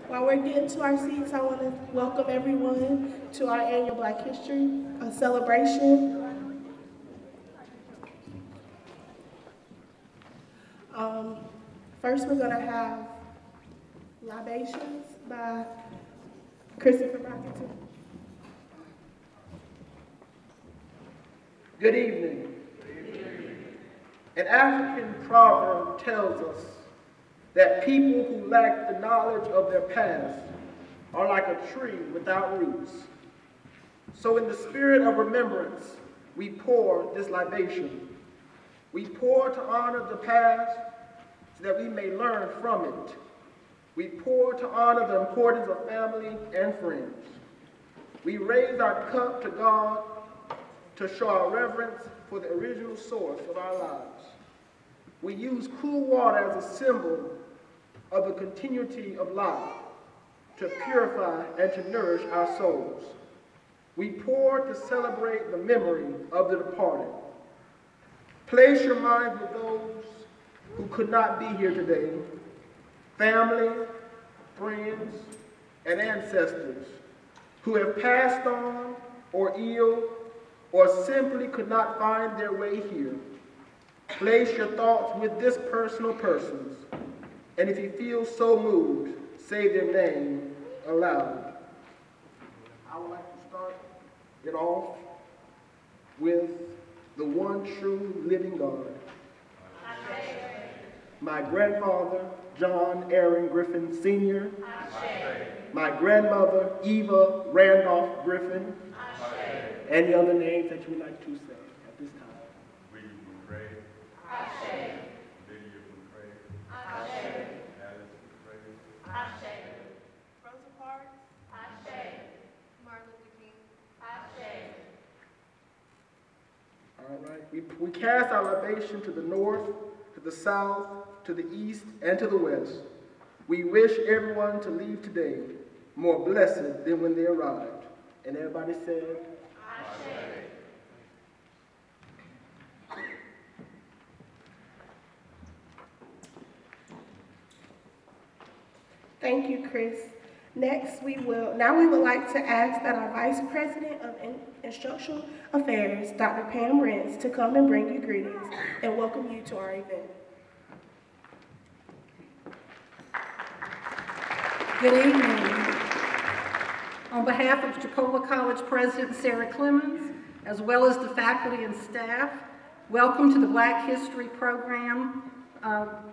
While we're getting to our seats, I want to welcome everyone to our annual Black History celebration. First, we're going to have libations by Christopher Brockington. Good evening. An African proverb tells us that people who lack the knowledge of their past are like a tree without roots. So in the spirit of remembrance, we pour this libation. We pour to honor the past so that we may learn from it. We pour to honor the importance of family and friends. We raise our cup to God to show our reverence for the original source of our lives. We use cool water as a symbol of the continuity of life to purify and to nourish our souls. We pour to celebrate the memory of the departed. Place your minds with those who could not be here today, family, friends, and ancestors who have passed on or ill or simply could not find their way here. Place your thoughts with this personal persons, and if you feel so moved, say their name aloud. I would like to start it off with the one true living God. My grandfather, John Aaron Griffin Sr. My grandmother, Eva Randolph Griffin. Any other names that you would like to say at this time? William McCray. Ashe. Lydia McCray. Ashe. Alice McCray. Ashe. Rosa Parks. Ashe. Martin Luther King. Ashe. All right. We cast our libation to the north, to the south, to the east, and to the west. We wish everyone to leave today more blessed than when they arrived. And everybody said, Thank you, Chris. Next, we would like to ask that our Vice President of Instructional Affairs, Dr. Pam Rentz, to come and bring you greetings and welcome you to our event. Good evening. On behalf of Chipola College President Sarah Clemens, as well as the faculty and staff, welcome to the Black History Program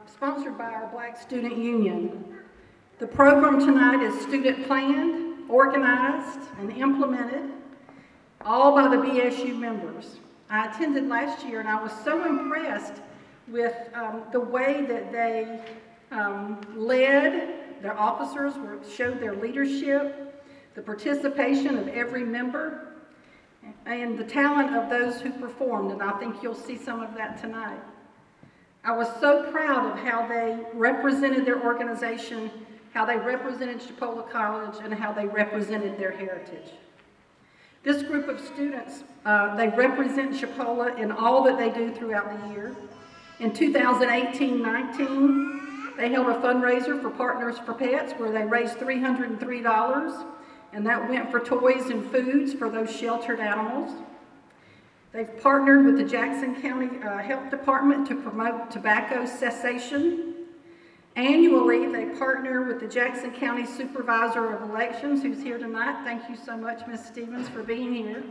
sponsored by our Black Student Union. The program tonight is student planned, organized, and implemented, all by the BSU members. I attended last year and I was so impressed with the way that they led. Their officers showed their leadership, the participation of every member, and the talent of those who performed, and I think you'll see some of that tonight. I was so proud of how they represented their organization, how they represented Chipola College, and how they represented their heritage. This group of students, they represent Chipola in all that they do throughout the year. In 2018-19, they held a fundraiser for Partners for Pets where they raised $303, and that went for toys and foods for those sheltered animals. They've partnered with the Jackson County Health Department to promote tobacco cessation. Annually, they partner with the Jackson County Supervisor of Elections, who's here tonight. Thank you so much, Ms. Stevens, for being here.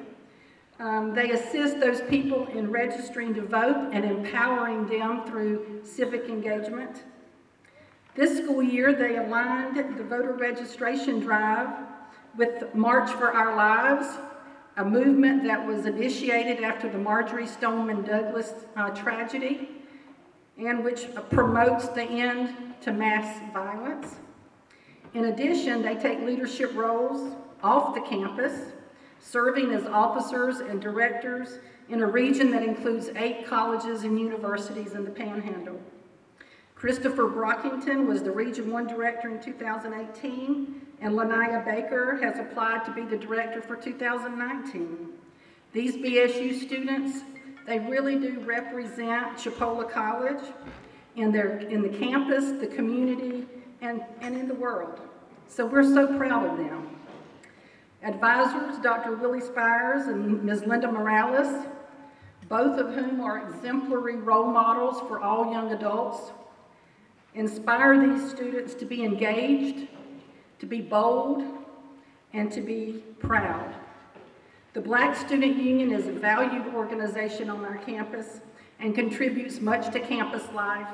They assist those people in registering to vote and empowering them through civic engagement. This school year, they aligned the voter registration drive with March for Our Lives, a movement that was initiated after the Marjorie Stoneman Douglas tragedy, and which promotes the end to mass violence. In addition, they take leadership roles off the campus, serving as officers and directors in a region that includes 8 colleges and universities in the Panhandle. Christopher Brockington was the Region 1 Director in 2018, and Lanaya Baker has applied to be the Director for 2019. These BSU students, they really do represent Chipola College in the campus, the community, and in the world. So we're so proud of them. Advisors, Dr. Willie Spires and Ms. Linda Morales, both of whom are exemplary role models for all young adults, inspire these students to be engaged, to be bold, and to be proud. The Black Student Union is a valued organization on our campus and contributes much to campus life.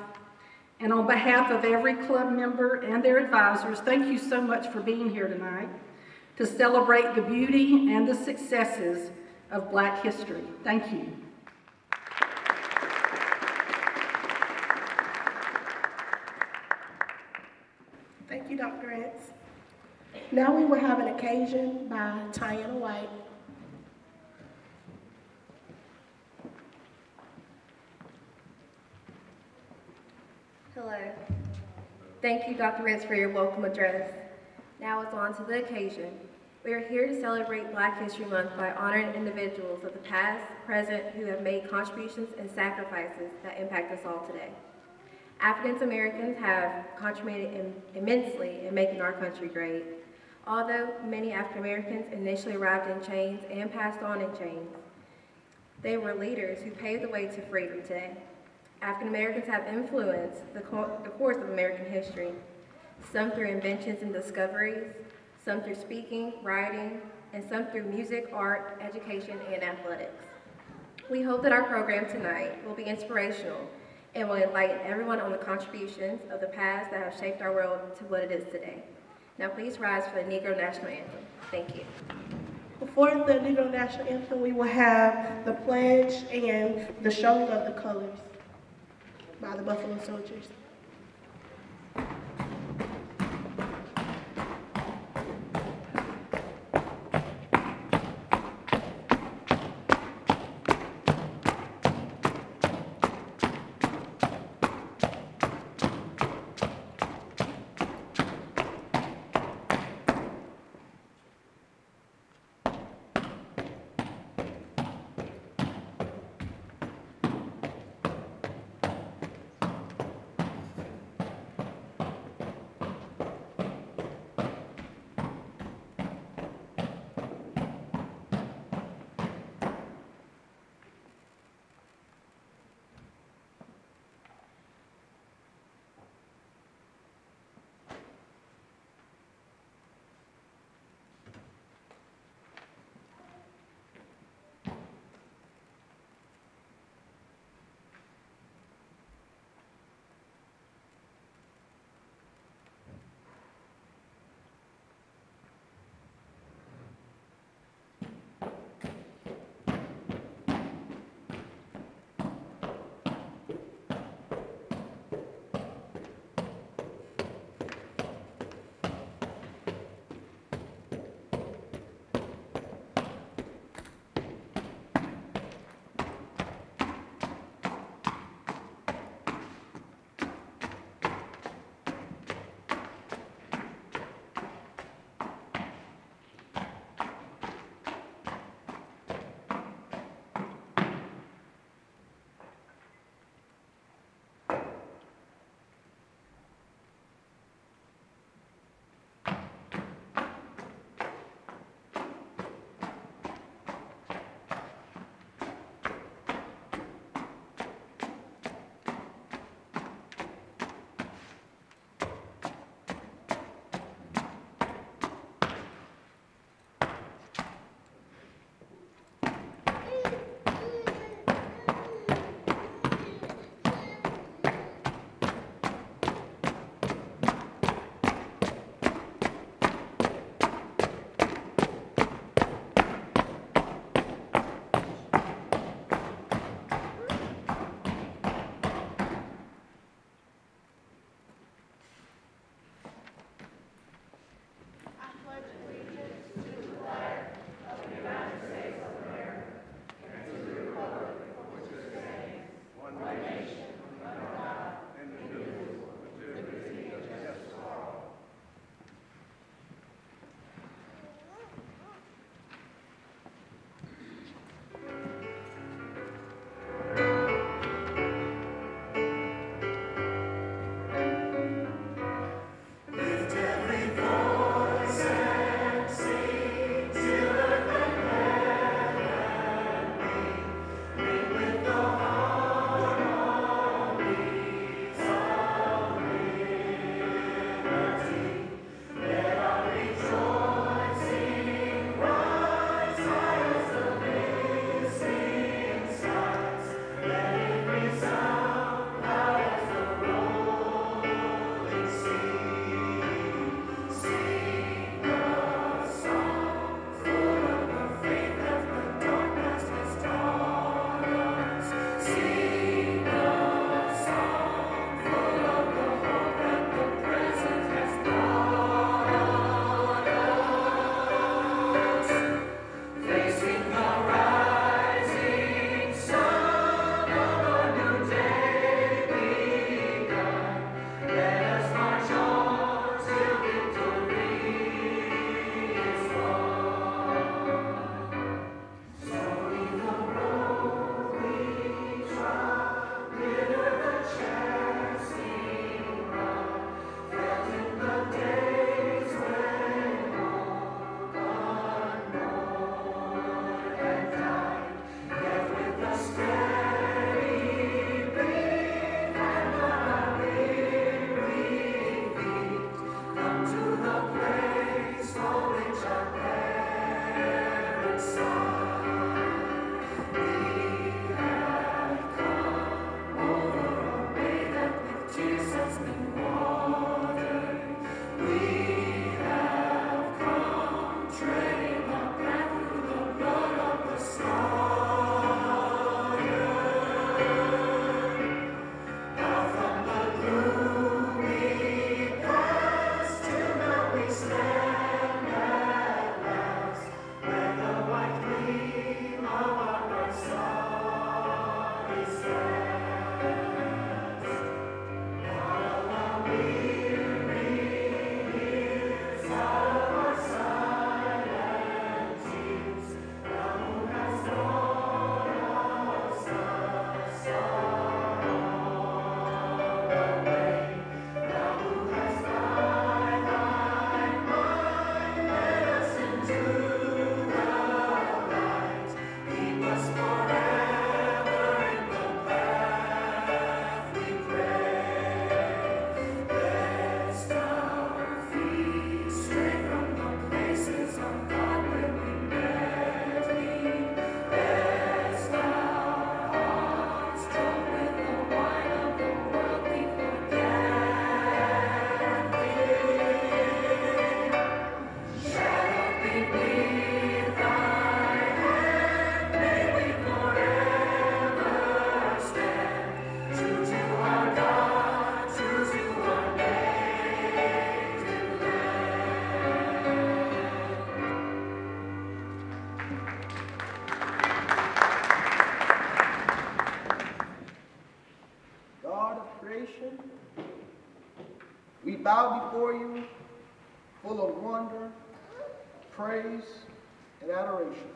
And on behalf of every club member and their advisors, thank you so much for being here tonight to celebrate the beauty and the successes of Black history. Thank you. Thank you, Dr. Rentz. Now we will have an occasion by Tiana White. Hello. Thank you, Dr. Rentz, for your welcome address. Now it's on to the occasion. We are here to celebrate Black History Month by honoring individuals of the past, present, who have made contributions and sacrifices that impact us all today. African Americans have contributed immensely in making our country great. Although many African Americans initially arrived in chains and passed on in chains, they were leaders who paved the way to freedom today. African Americans have influenced the course of American history, some through inventions and discoveries, some through speaking, writing, and some through music, art, education, and athletics. We hope that our program tonight will be inspirational and will enlighten everyone on the contributions of the past that have shaped our world to what it is today. Now please rise for the Negro National Anthem. Thank you. Before the Negro National Anthem, we will have the pledge and the showing of the colors by the Buffalo Soldiers. before you, full of wonder, praise, and adoration.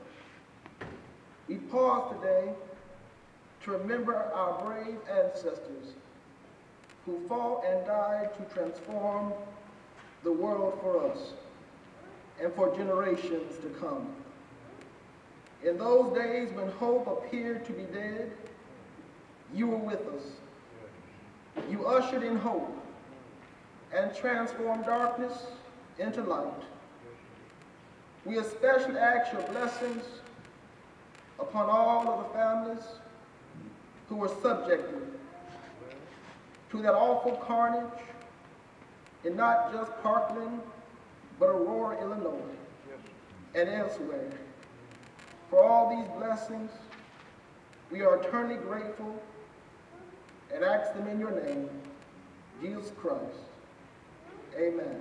We pause today to remember our brave ancestors who fought and died to transform the world for us and for generations to come. In those days when hope appeared to be dead, you were with us. You ushered in hope and transformed darkness into light. We especially ask your blessings upon all of the families who were subjected to that awful carnage in not just Parkland, but Aurora, Illinois, and elsewhere. For all these blessings, we are eternally grateful and ask them in your name, Jesus Christ. Amen.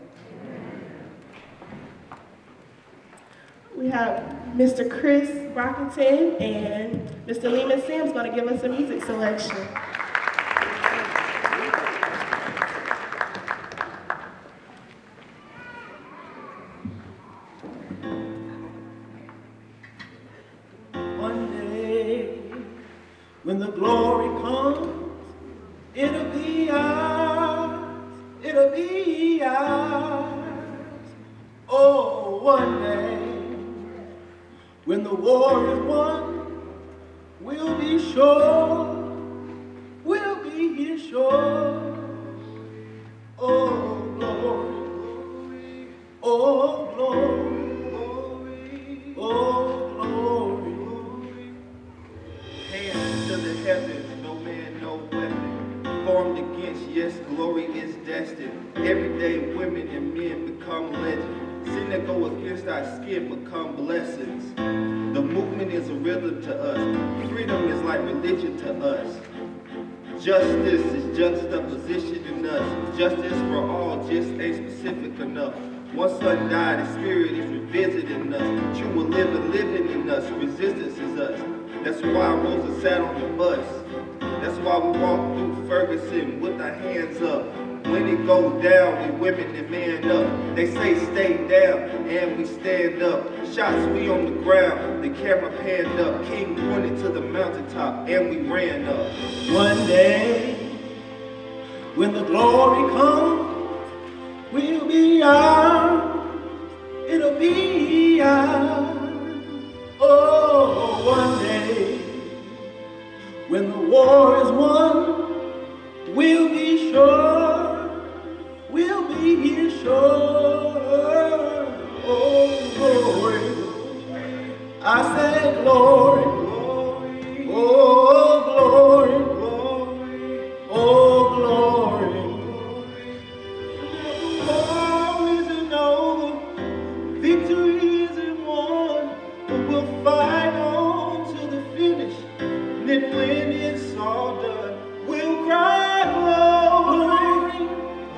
We have Mr. Chris Brockington and Mr. Lehman Sims going to give us a music selection. One day, when the glory comes, it'll be ours, it'll be ours. Oh, one day, when the war is won, we'll be sure, we'll be here sure. Oh, glory, oh, glory, oh, glory. Hands to the heavens, no man, no weapon. Formed against, yes, glory is destined. Every day women and men become legends. Sin that go against our skin become blessings. The movement is a rhythm to us. Freedom is like religion to us. Justice is juxtaposition in us. Justice for all just ain't specific enough. One son died, his spirit is revisiting us. True will live and living in us. Resistance is us. That's why Rosa sat on the bus. That's why we walk through Ferguson with our hands up. When it goes down, we women and man up. They say stay down, and we stand up. Shots, we on the ground, the camera panned up. King pointed to the mountaintop, and we ran up. One day, when the glory comes, we'll be ours, it'll be ours. Oh, one day, when the war is won, we'll be sure, we'll be here sure. Oh, glory, I say glory, glory, oh, glory, glory, oh, glory. War isn't over, victory isn't won, but we'll fight on to the finish. And then when it's all done, we'll cry glory,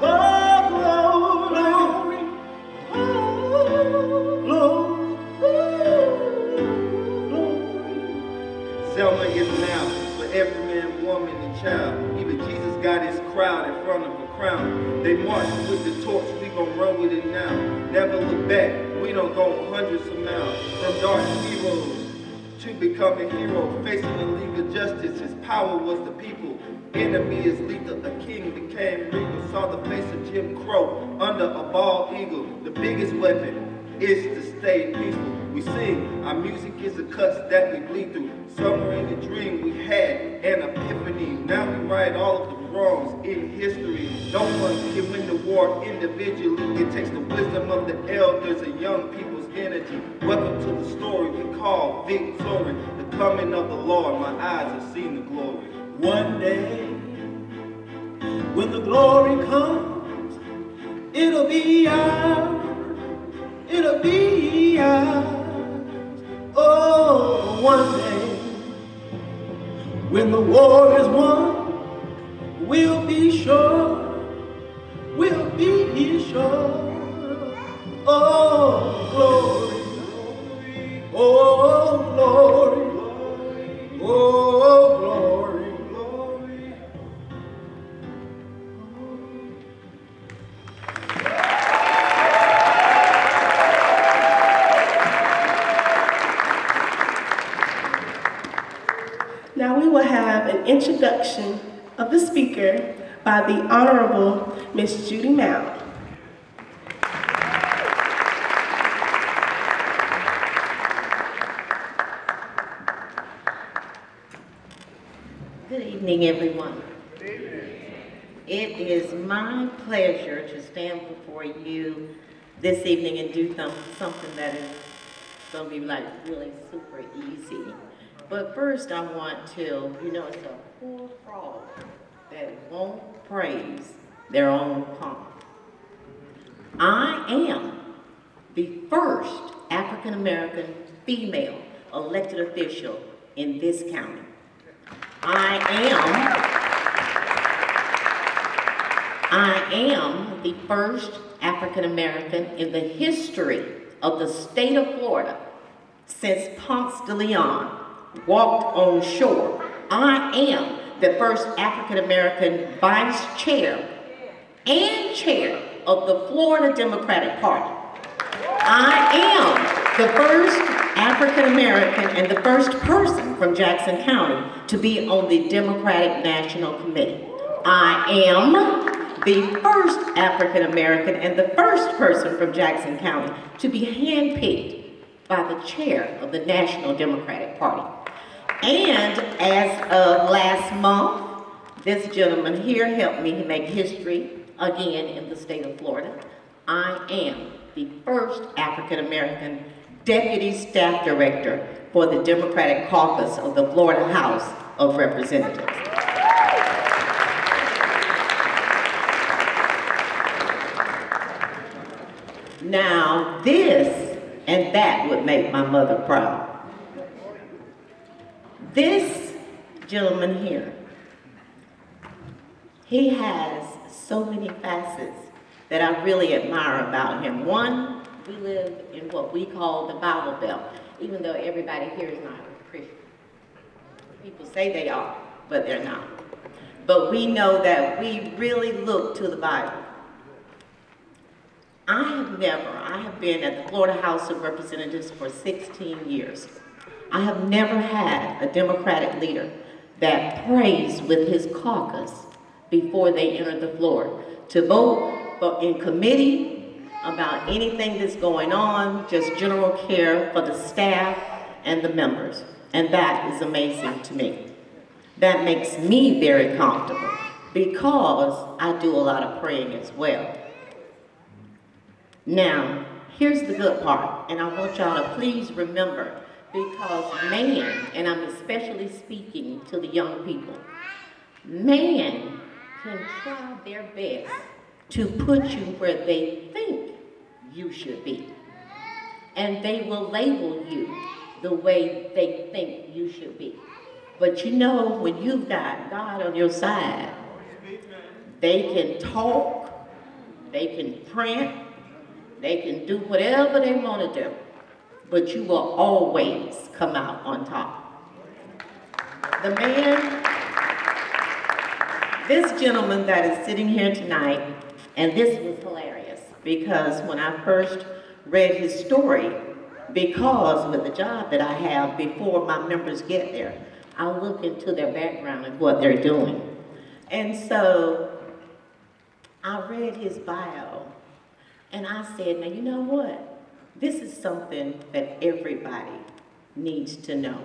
oh, glory, oh, glory, oh, glory. Selma is now for every man, woman, and child. Even Jesus got his crowd in front of a crown. They march with the torch, we gon' run with it now. Never look back, we don't go hundreds of miles. From dark heroes to become a hero, facing a league of justice, his power was the people. Enemy is lethal, a king became regal. Saw the face of Jim Crow under a bald eagle. The biggest weapon is to stay peaceful. We sing, our music is a cuts that we bleed through. Somewhere in the dream we had an epiphany. Now we right all of the wrongs in history. No one can win the war individually. It takes the wisdom of the elders and young people's energy. Welcome to the story we call victory. The coming of the Lord, my eyes have seen the glory. One day, when the glory comes, it'll be ours, it'll be ours. Oh, one day, when the war is won, we'll be sure, we'll be here sure. Oh, glory, oh, glory, oh, glory. the introduction of the speaker by the Honorable Miss Judy Mount. Good evening, everyone. It is my pleasure to stand before you this evening and do something that is going to be like really super easy. But first I want to, it's a poor frog that won't praise their own pond. I am the first African-American female elected official in this county. I am the first African-American in the history of the state of Florida since Ponce de Leon walked on shore. I am the first African-American vice chair and chair of the Florida Democratic Party. I am the first African-American and the first person from Jackson County to be on the Democratic National Committee. I am the first African-American and the first person from Jackson County to be handpicked by the chair of the National Democratic Party. And as of last month, this gentleman here helped me make history again in the state of Florida. I am the first African-American Deputy Staff Director for the Democratic Caucus of the Florida House of Representatives. Now, this and that would make my mother proud. This gentleman here, he has so many facets that I really admire about him. One, we live in what we call the Bible Belt, even though everybody here is not a Christian. People say they are, but they're not. But we know that we really look to the Bible. I have been at the Florida House of Representatives for 16 years. I have never had a Democratic leader that prays with his caucus before they enter the floor to vote in committee about anything that's going on, just general care for the staff and the members. And that is amazing to me. That makes me very comfortable because I do a lot of praying as well. Now, here's the good part, and I want y'all to please remember, because man, and I'm especially speaking to the young people, man can try their best to put you where they think you should be. And they will label you the way they think you should be. But when you've got God on your side, they can talk, they can print, they can do whatever they want to do, but you will always come out on top. This gentleman that is sitting here tonight, and this was hilarious, because when I first read his story, because with the job that I have before my members get there, I look into their background and what they're doing. And so I read his bio, and I said, now you know what? This is something that everybody needs to know.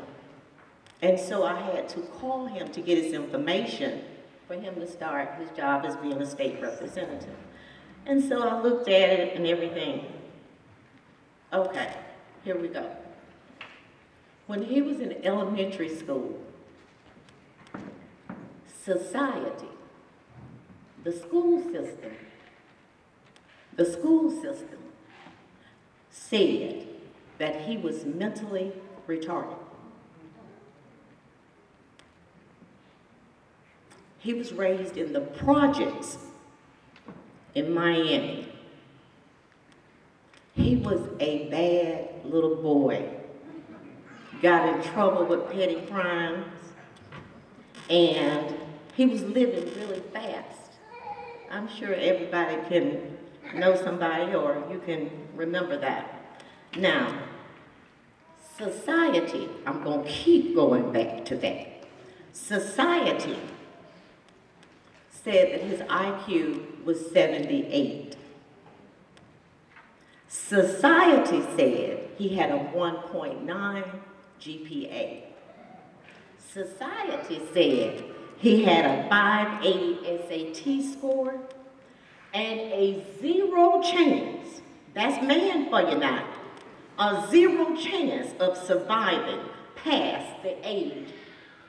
And so I had to call him to get his information for him to start his job as being a state representative. And so I looked at it and everything. Okay, here we go. When he was in elementary school, society, the school system said that he was mentally retarded. He was raised in the projects in Miami. He was a bad little boy. Got in trouble with petty crimes, and he was living really fast. I'm sure everybody can know somebody, or you can remember that. Now, society, I'm going to keep going back to that. Society said that his IQ was 78. Society said he had a 1.9 GPA. Society said he had a 580 SAT score and a zero chance, that's man for you now, a zero chance of surviving past the age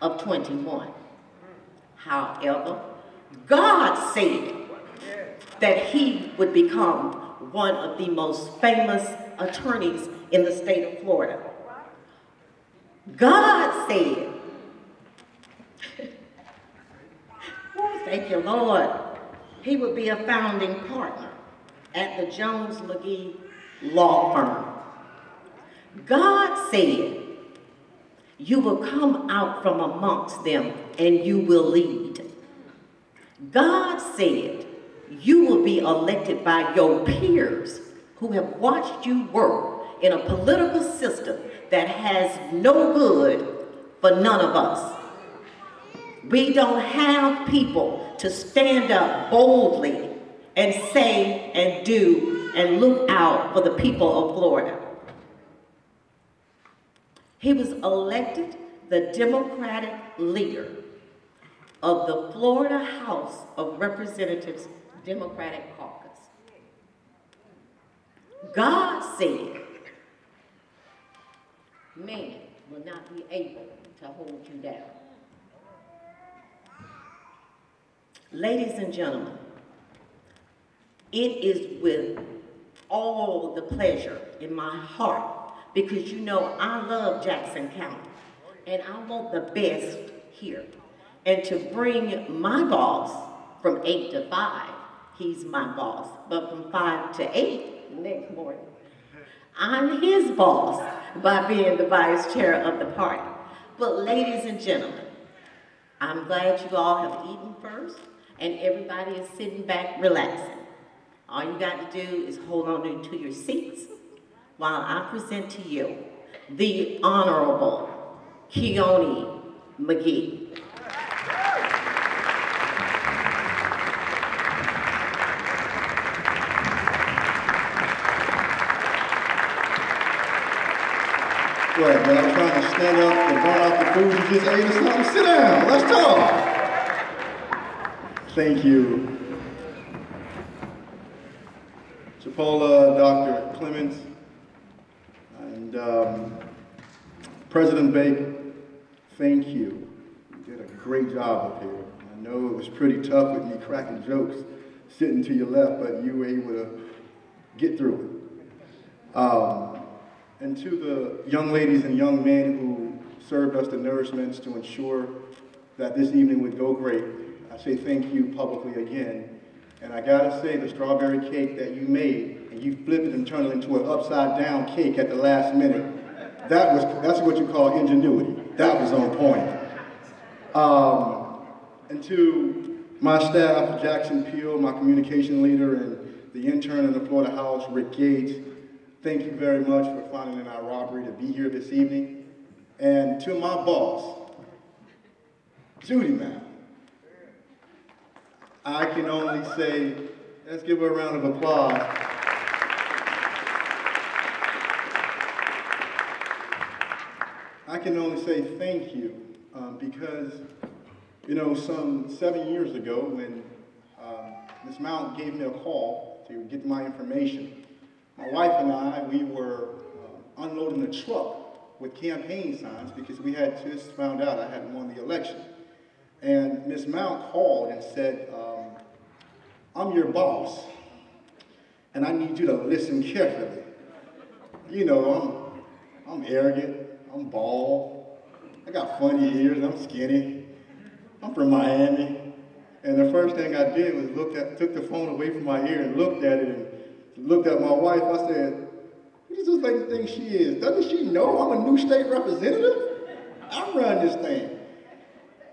of 21. However, God said that he would become one of the most famous attorneys in the state of Florida. God said, oh, thank you, Lord, he would be a founding partner at the Jones McGee law firm. God said, you will come out from amongst them and you will lead. God said, you will be elected by your peers who have watched you work in a political system that has no good for none of us. We don't have people to stand up boldly and say and do and look out for the people of Florida. He was elected the Democratic leader of the Florida House of Representatives Democratic Caucus. God said, man will not be able to hold you down. Ladies and gentlemen, it is with all the pleasure in my heart, because you know I love Jackson County and I want the best here. And to bring my boss from 8 to 5, he's my boss, but from 5 to 8 next morning, I'm his boss by being the vice chair of the party. But ladies and gentlemen, I'm glad you all have eaten first and everybody is sitting back relaxing. All you got to do is hold on to your seats while I present to you the Honorable Keone McGee. What, man, I'm trying to stand up and burn out the food you just ate or something? Sit down, let's talk. Thank you. Chipola, Dr. Clemens, and President Bacon, thank you. You did a great job up here. I know it was pretty tough with me cracking jokes sitting to your left, but you were able to get through it. And to the young ladies and young men who served us the nourishments to ensure that this evening would go great, I say thank you publicly again. And I gotta say, the strawberry cake that you made, and you flipped it and turned it into an upside down cake at the last minute, that's what you call ingenuity. That was on point. And to my staff, Jackson Peel, my communication leader, and the intern in the Florida House, Rick Gates, thank you very much for finding in our robbery to be here this evening. And to my boss, Judy, ma'am, I can only say, let's give her a round of applause. I can only say thank you because, you know, some 7 years ago when Ms. Mount gave me a call to get my information, my wife and I, we were unloading a truck with campaign signs because we had just found out I hadn't won the election. And Ms. Mount called and said, I'm your boss, and I need you to listen carefully. You know, I'm arrogant, I'm bald, I got funny ears, I'm skinny, I'm from Miami. And the first thing I did was took the phone away from my ear and looked at it and looked at my wife. I said, who does this lady think she is? Doesn't she know I'm a new state representative? I run this thing.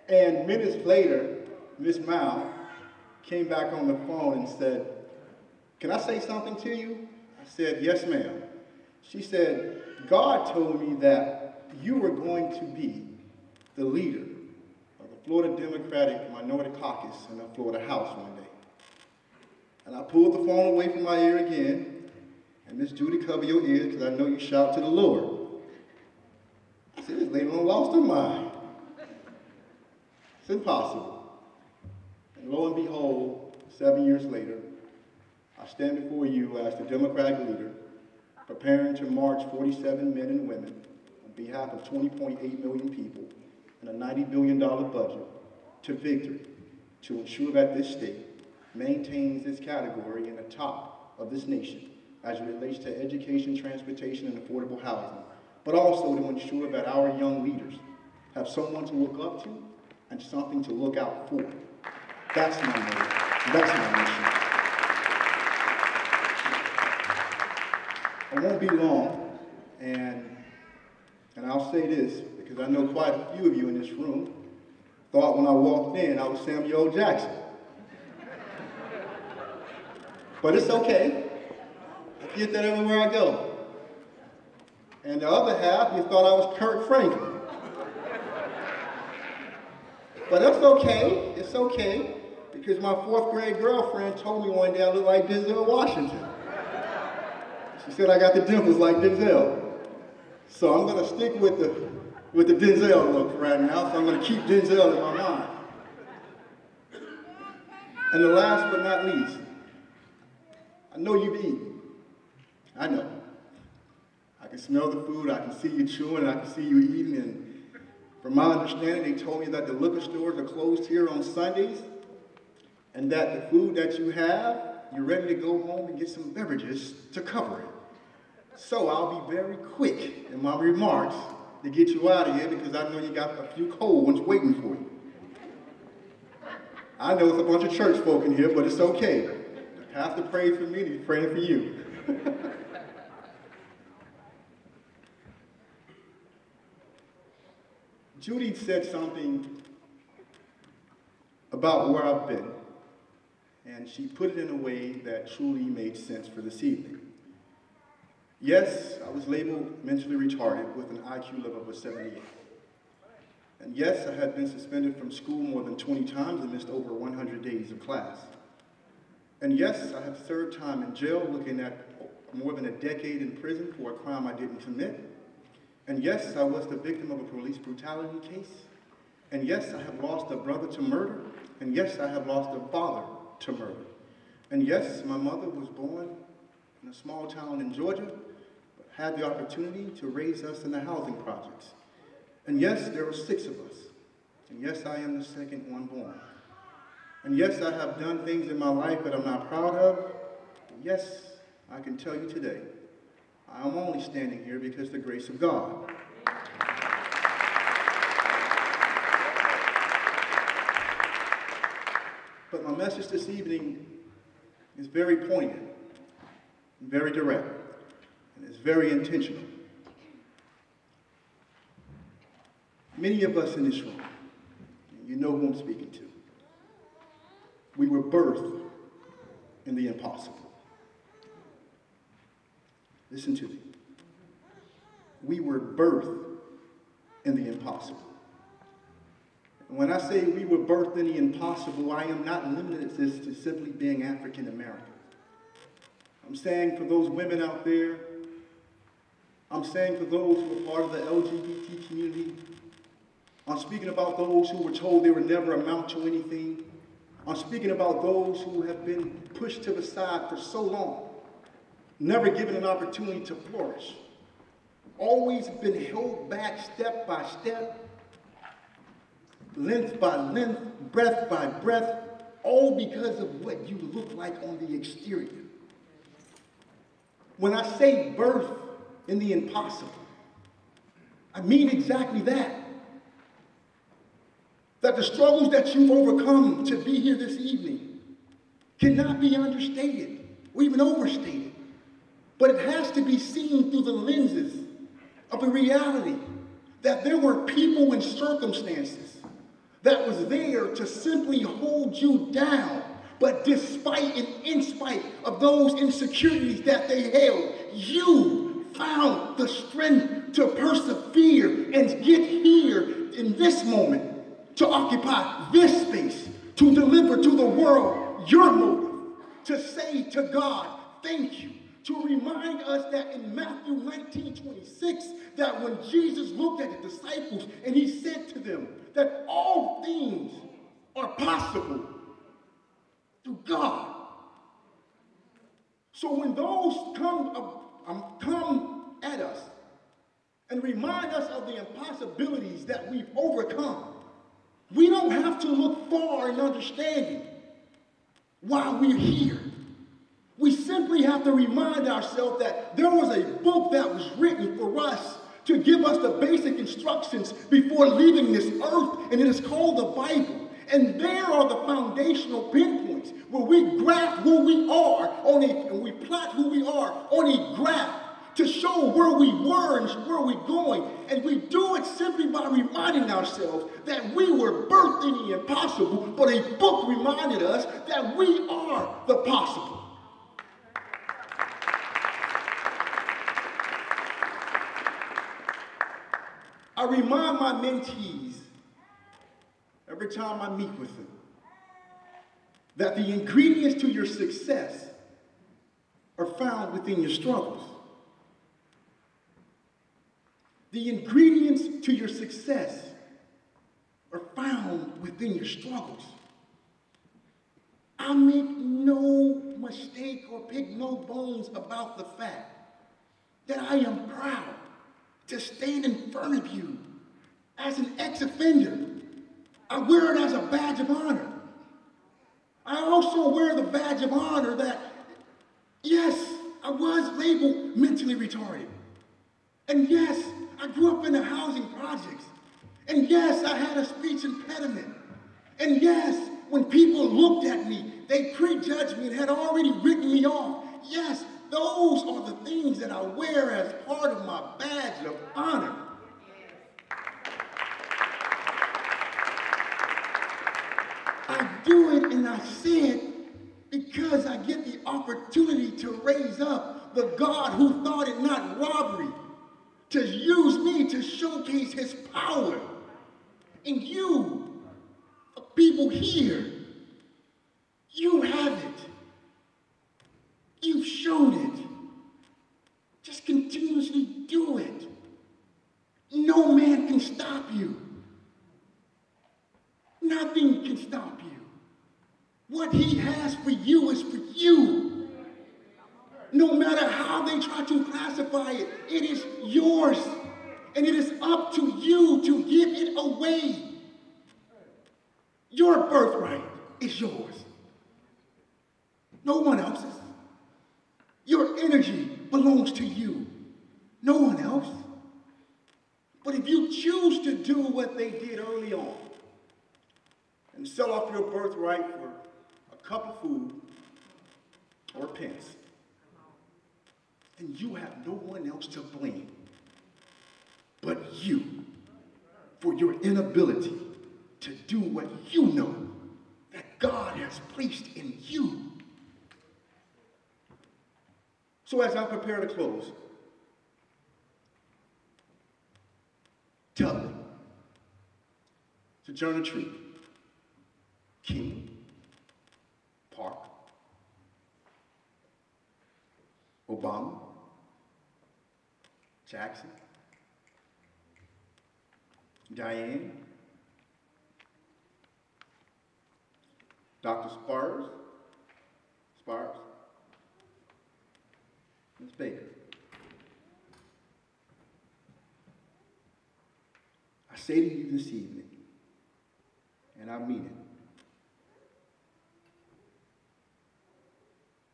And minutes later, Ms. Mount came back on the phone and said, can I say something to you? I said, yes, ma'am. She said, God told me that you were going to be the leader of Florida Democratic Minority Caucus in the Florida House one day. And I pulled the phone away from my ear again, and Miss Judy, cover your ears, because I know you shout to the Lord. I said, this lady done lost her mind. It's impossible. And lo and behold, 7 years later, I stand before you as the Democratic leader, preparing to march 47 men and women on behalf of 20.8 million people and a $90 billion budget to victory to ensure that this state maintains its category in the top of this nation as it relates to education, transportation, and affordable housing, but also to ensure that our young leaders have someone to look up to and something to look out for. That's my mission. That's my mission. I won't be long, and I'll say this, because I know quite a few of you in this room thought when I walked in I was Samuel L. Jackson. But it's okay. I get that everywhere I go. And the other half, you thought I was Kurt Franklin. But it's okay. It's okay. Because my 4th grade girlfriend told me one day I looked like Denzel Washington. She said I got the dimples like Denzel. So I'm going to stick with the Denzel look right now. So I'm going to keep Denzel in my mind. And the last but not least, I know you've eaten. I know. I can smell the food, I can see you chewing, I can see you eating, and from my understanding, they told me that the liquor stores are closed here on Sundays, and that the food that you have, you're ready to go home and get some beverages to cover it. So I'll be very quick in my remarks to get you out of here because I know you got a few cold ones waiting for you. I know it's a bunch of church folk in here, but it's okay. The pastor prayed for me, and he's praying for you. Judy said something about where I've been, and she put it in a way that truly made sense for this evening. Yes, I was labeled mentally retarded with an IQ level of 78. And yes, I had been suspended from school more than 20 times and missed over 100 days of class. And yes, I have served time in jail looking at more than a decade in prison for a crime I didn't commit. And yes, I was the victim of a police brutality case. And yes, I have lost a brother to murder. And yes, I have lost a father to murder. And yes, my mother was born in a small town in Georgia, but had the opportunity to raise us in the housing projects. And yes, there were 6 of us. And yes, I am the second one born. And yes, I have done things in my life that I'm not proud of. And yes, I can tell you today, I'm only standing here because of the grace of God. But my message this evening is very poignant, very direct, and it's very intentional. Many of us in this room, and you know who I'm speaking to, we were birthed in the impossible. Listen to me. We were birthed in the impossible. And when I say we were birthed in the impossible, I am not limiting this to simply being African American. I'm saying for those women out there, I'm saying for those who are part of the LGBT community, I'm speaking about those who were told they would never amount to anything. I'm speaking about those who have been pushed to the side for so long, never given an opportunity to flourish, always been held back step by step, length by length, breath by breath, all because of what you look like on the exterior. When I say birth in the impossible, I mean exactly that. That the struggles that you've overcome to be here this evening cannot be understated or even overstated. But it has to be seen through the lenses of the reality that there were people and circumstances that was there to simply hold you down. But despite and in spite of those insecurities that they held, you found the strength to persevere and get here in this moment to occupy this space, to deliver to the world your motive, to say to God, thank you, to remind us that in Matthew 19:26, that when Jesus looked at the disciples and he said to them that all things are possible through God. So when those come at us and remind us of the impossibilities that we've overcome, we don't have to look far in understanding why we're here. We simply have to remind ourselves that there was a book that was written for us to give us the basic instructions before leaving this earth, and it is called the Bible. And there are the foundational pinpoints where we graph who we are and we plot who we are on a graph to show where we were and where we're going. And we do it simply by reminding ourselves that we were birthed in the impossible, but a book reminded us that we are the possible. I remind my mentees every time I meet with them that the ingredients to your success are found within your struggles. The ingredients to your success are found within your struggles. I make no mistake or pick no bones about the fact that I am proud to stand in front of you as an ex-offender. I wear it as a badge of honor. I also wear the badge of honor that, yes, I was labeled mentally retarded. And yes, I grew up in the housing projects. And yes, I had a speech impediment. And yes, when people looked at me, they prejudged me and had already written me off. Yes, those are the things that I wear as part of my badge of honor. I do it and I say it because I get the opportunity to raise up the God who thought it not robbery to use me to showcase his power. And you, people here, you have it. You've shown it. Just continuously do it. No man can stop you. Nothing can stop you. What he has for you is for you. No matter how they try to classify it, it is yours. And it is up to you to give it away. Your birthright is yours. No one else's. Your energy belongs to you. No one else. But if you choose to do what they did early on and sell off your birthright for a cup of food or pence, then you have no one else to blame but you for your inability to do what you know that God has placed in you. So as I prepare to close, Tubman, Sojourner Truth, King, Park, Obama, Jackson, Diane, Dr. Spars, Ms. Baker. I say to you this evening, and I mean it,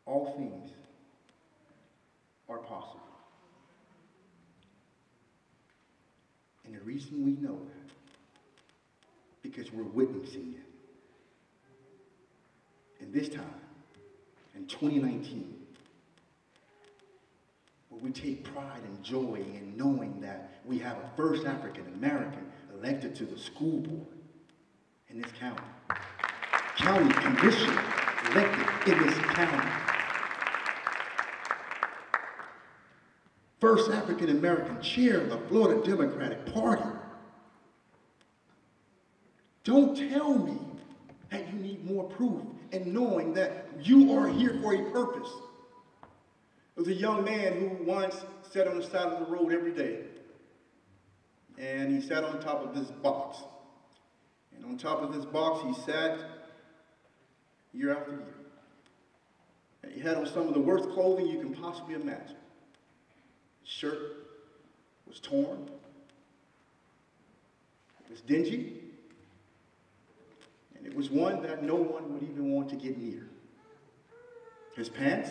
all things are possible. And the reason we know that, because we're witnessing it. And this time, in 2019, where we take pride and joy in knowing that we have a first African American elected to the school board in this county. County commissioner elected in this county. First African American chair of the Florida Democratic Party. Don't tell me that you need more proof and knowing that you are here for a purpose. There was a young man who once sat on the side of the road every day. And he sat on top of this box. And on top of this box, he sat year after year. And he had on some of the worst clothing you can possibly imagine. His shirt was torn. It was dingy. And it was one that no one would even want to get near. His pants,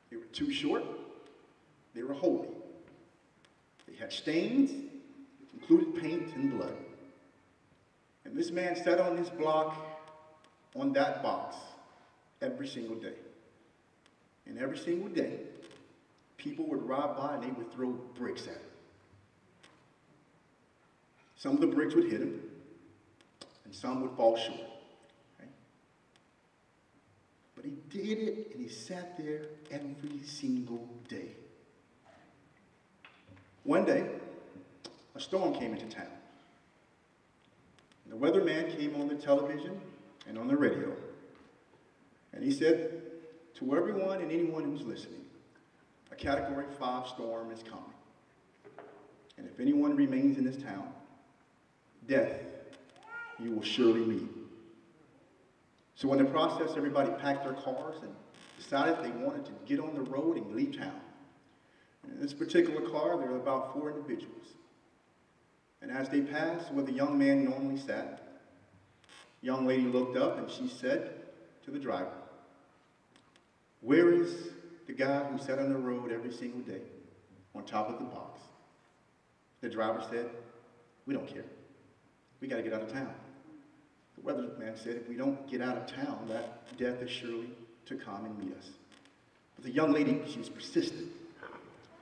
they were too short. They were holey. They had stains, which included paint and blood. And this man sat on this block, on that box, every single day. And every single day, people would ride by and they would throw bricks at him. Some of the bricks would hit him, and some would fall short. Okay? But he did it, and he sat there every single day. One day, a storm came into town. And the weatherman came on the television and on the radio. And he said to everyone and anyone who's listening, a Category 5 storm is coming. And if anyone remains in this town, death you will surely meet. So in the process, everybody packed their cars and decided they wanted to get on the road and leave town. And in this particular car, there were about 4 individuals. And as they passed where the young man normally sat, the young lady looked up and she said to the driver, "Where is the guy who sat on the road every single day on top of the box?" The driver said, "We don't care. We got to get out of town." The weatherman said, "If we don't get out of town, that death is surely to come and meet us." But the young lady, she was persistent.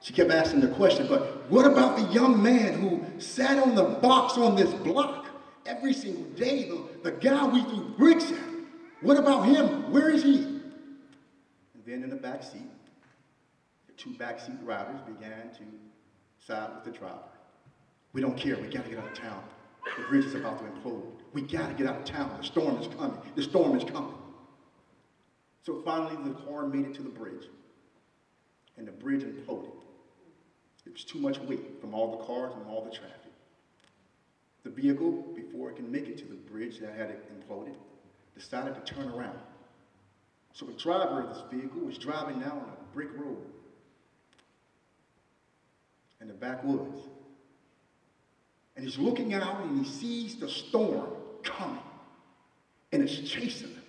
She kept asking the question, "But what about the young man who sat on the box on this block every single day, the guy we threw bricks at? What about him? Where is he?" And then in the back seat, the 2 backseat riders began to side with the driver. "We don't care. We got to get out of town. The bridge is about to implode. We got to get out of town. The storm is coming. The storm is coming." So finally, the car made it to the bridge, and the bridge imploded. There was too much weight from all the cars and all the traffic. The vehicle, before it can make it to the bridge that had it imploded, decided to turn around. So the driver of this vehicle was driving now on a brick road in the backwoods. And he's looking out and he sees the storm coming. And it's chasing them.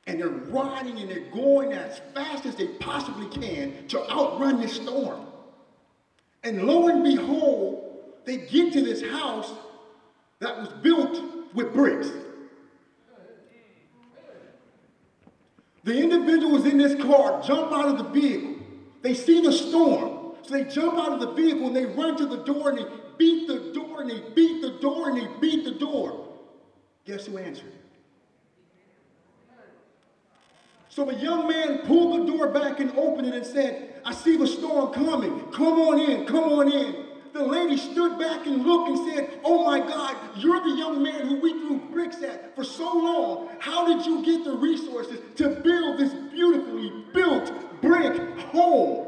And they're riding and they're going as fast as they possibly can to outrun this storm. And lo and behold, they get to this house that was built with bricks. The individuals in this car jump out of the vehicle. They see the storm. So they jump out of the vehicle and they run to the door and they beat the door and they beat the door and they beat the door. Guess who answered? So the young man pulled the door back and opened it and said, "I see the storm coming. Come on in, come on in." The lady stood back and looked and said, "Oh my God, you're the young man who we threw bricks at for so long. How did you get the resources to build this beautifully built brick home?"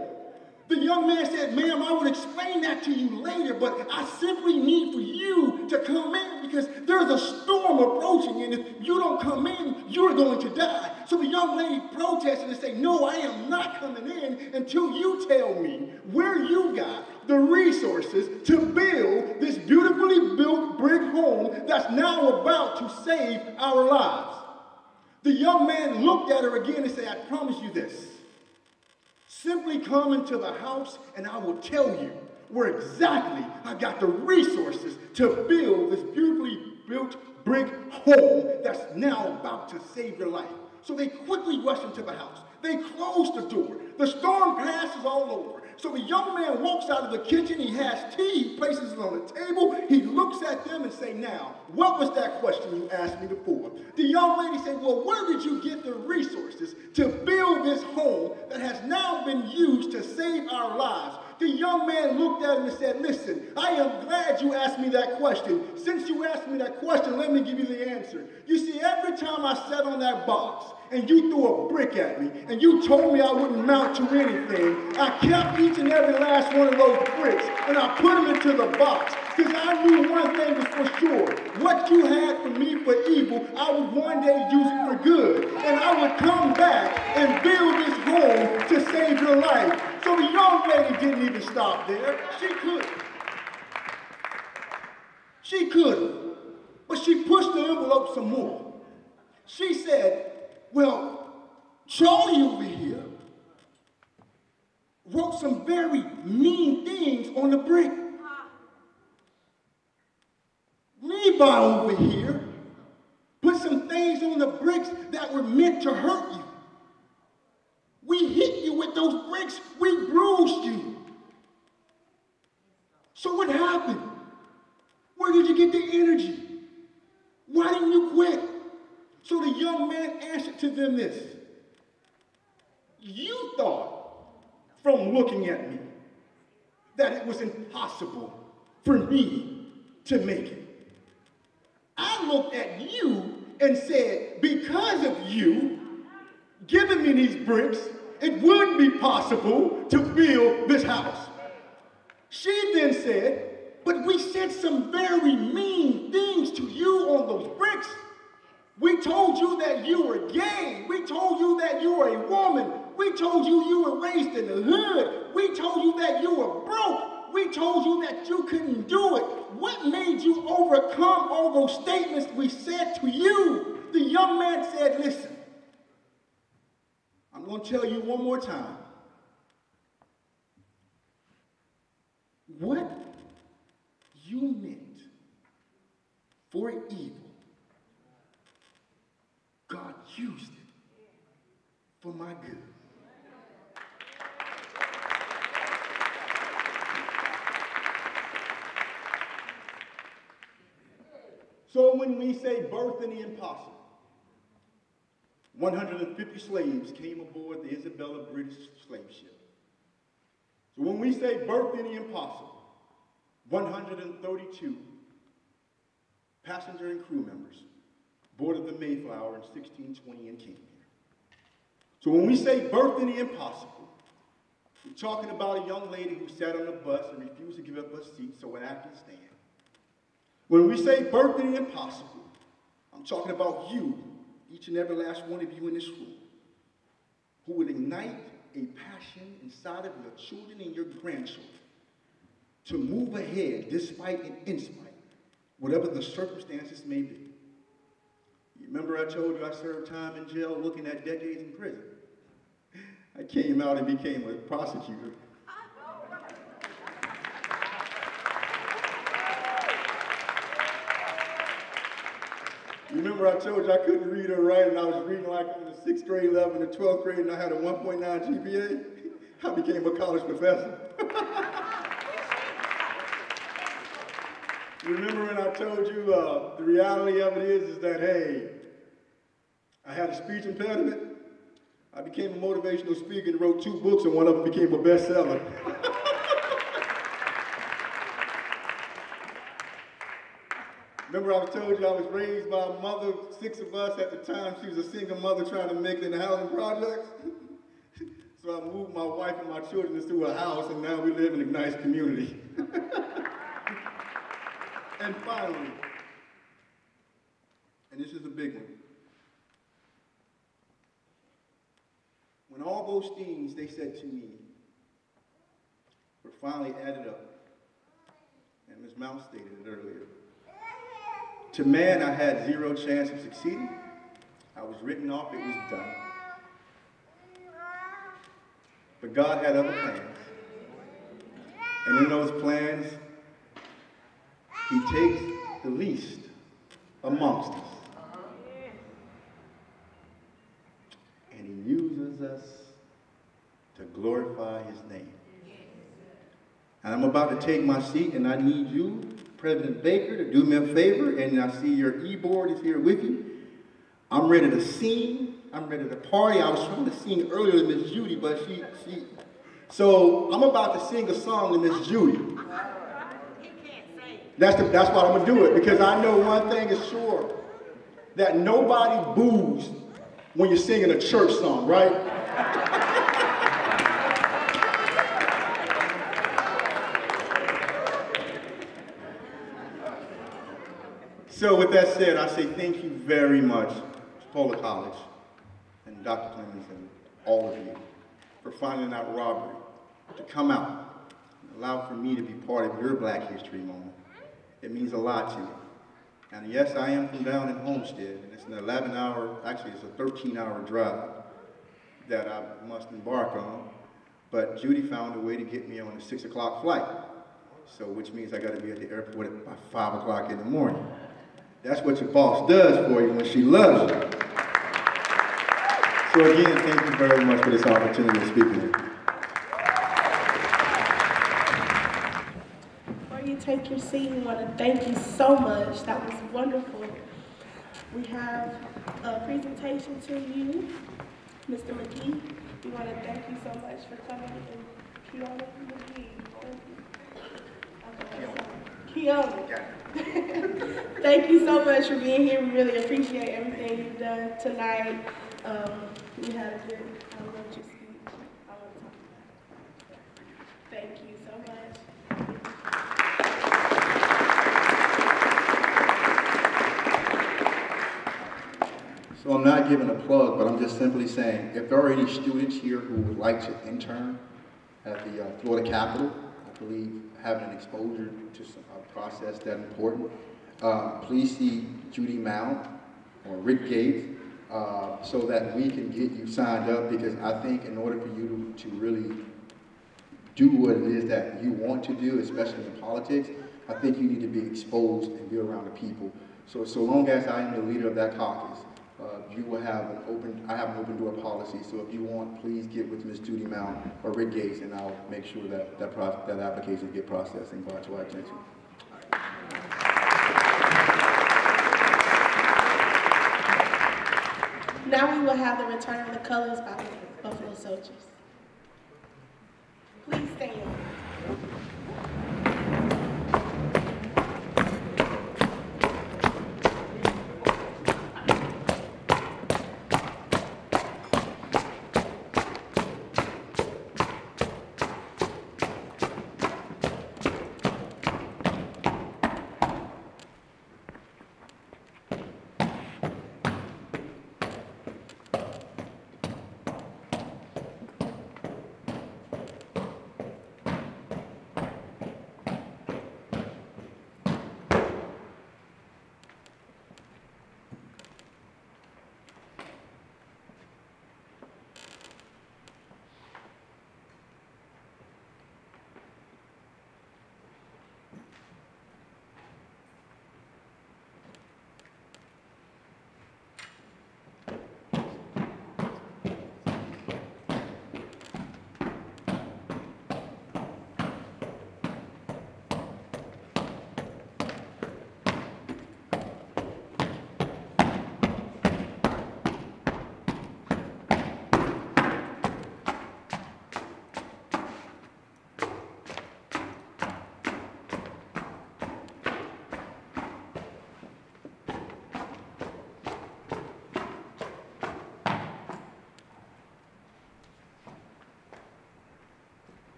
The young man said, "Ma'am, I will explain that to you later, but I simply need for you to come in because there's a storm approaching, and if you don't come in, you're going to die." So the young lady protested and said, "No, I am not coming in until you tell me where you got the resources to build this beautifully built brick home that's now about to save our lives." The young man looked at her again and said, "I promise you this. Simply come into the house and I will tell you where exactly I got the resources to build this beautifully built brick home that's now about to save your life." So they quickly rush into the house. They close the door. The storm passes all over. So the young man walks out of the kitchen. He has tea. He places it on the table. He looks at them and says, "Now, what was that question you asked me before?" The young lady said, "Well, where did you get the resources to build this home that has now been used to save our lives?" The young man looked at him and said, listen, I am glad you asked me that question. Since you asked me that question, let me give you the answer. You see, every time I sat on that box and you threw a brick at me and you told me I wouldn't mount to anything, I kept each and every last one of those bricks and I put them into the box because I knew one thing was for sure. What you had for me for evil, I would one day use it for good. And I would come back and build this home to save your life. So the young lady didn't even stop there. She could. She could. But she pushed the envelope some more. She said, well, Charlie over here wrote some very mean things on the brick. Levi over here put some things on the bricks that were meant to hurt you. We hit you with those bricks. We bruised you. So what happened? Where did you get the energy? Why didn't you quit? So the young man answered to them this. You thought, from looking at me, that it was impossible for me to make it. I looked at you and said, because of you giving me these bricks, it would be possible to build this house. She then said, but we said some very mean things to you on those bricks. We told you that you were gay. We told you that you were a woman. We told you you were raised in the hood. We told you that you were broke. We told you that you couldn't do it. What made you overcome all those statements we said to you? The young man said, listen, I'm going to tell you one more time. What you meant for evil, God used it for my good. So when we say birth in the impossible, 150 slaves came aboard the Isabella British slave ship. So when we say birth in the impossible, 132 passenger and crew members boarded the Mayflower in 1620 and came here. So when we say birth in the impossible, we're talking about a young lady who sat on the bus and refused to give up her seat so an actor could stand. When we say birth in the impossible, I'm talking about you, each and every last one of you in this room, who would ignite a passion inside of your children and your grandchildren to move ahead despite and in spite, whatever the circumstances may be. You remember I told you I served time in jail looking at decades in prison? I came out and became a prosecutor. You remember I told you I couldn't read or write and I was reading like in the 6th grade level and the 12th grade and I had a 1.9 GPA? I became a college professor. You remember when I told you the reality of it is that, hey, I had a speech impediment. I became a motivational speaker and wrote 2 books and one of them became a bestseller. Remember I told you I was raised by a mother, 6 of us at the time. She was a single mother trying to make it in the housing projects. So I moved my wife and my children into a house and now we live in a nice community. And finally, and this is a big one, when all those things they said to me were finally added up, and Ms. Mount stated it earlier, to man I had 0 chance of succeeding. I was written off, it was done. But God had other plans. And in those plans, He takes the least amongst us. And He uses us to glorify His name. And I'm about to take my seat and I need you, President Baker, to do me a favor, and I see your e-board is here with you. I'm ready to sing. I'm ready to party. I was trying to sing earlier to Miss Judy, but So I'm about to sing a song to Miss Judy. That's why I'm gonna do it, because I know one thing is sure, that nobody boos when you're singing a church song, right? So with that said, I say thank you very much to Chipola College and Dr. Clemens and all of you for finding that robbery to come out and allow for me to be part of your Black History moment. It means a lot to me. And yes, I am from down in Homestead, and it's an 11-hour, actually it's a 13-hour drive that I must embark on. But Judy found a way to get me on a 6 o'clock flight. So, which means I gotta be at the airport by 5 o'clock in the morning. That's what your boss does for you when she loves you. So again, thank you very much for this opportunity to speak with you. Before you take your seat, we want to thank you so much. That was wonderful. We have a presentation to you, Mr. McGee. We want to thank you so much for coming. And Keona McGee, thank you. Keona. Thank you so much for being here. We really appreciate everything you've done tonight. We had a good, I loved your speech. I want to talk about it. Thank you so much. So I'm not giving a plug, but I'm just simply saying, if there are any students here who would like to intern at the Florida Capitol, I believe having an exposure to a process that important, please see Judy Mount or Rick Gates so that we can get you signed up, because I think in order for you to really do what it is that you want to do, especially in politics, I think you need to be exposed and be around the people. So long as I am the leader of that caucus, you will have I have an open door policy. So if you want, please get with Ms. Judy Mount or Rick Gates, and I'll make sure that that application get processed and brought to our attention. Now we will have the return of the colors by the Buffalo Soldiers. Please stand.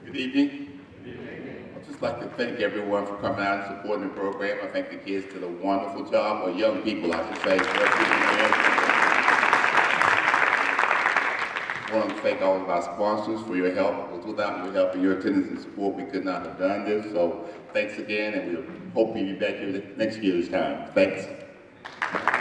Good evening. I'd just like to thank everyone for coming out and supporting the program. I think the kids did a wonderful job, or young people, I should say. I want to thank all of our sponsors for your help. Because without your help and your attendance and support, we could not have done this. So thanks again, and we hope you'll be back here next year this time. Thanks.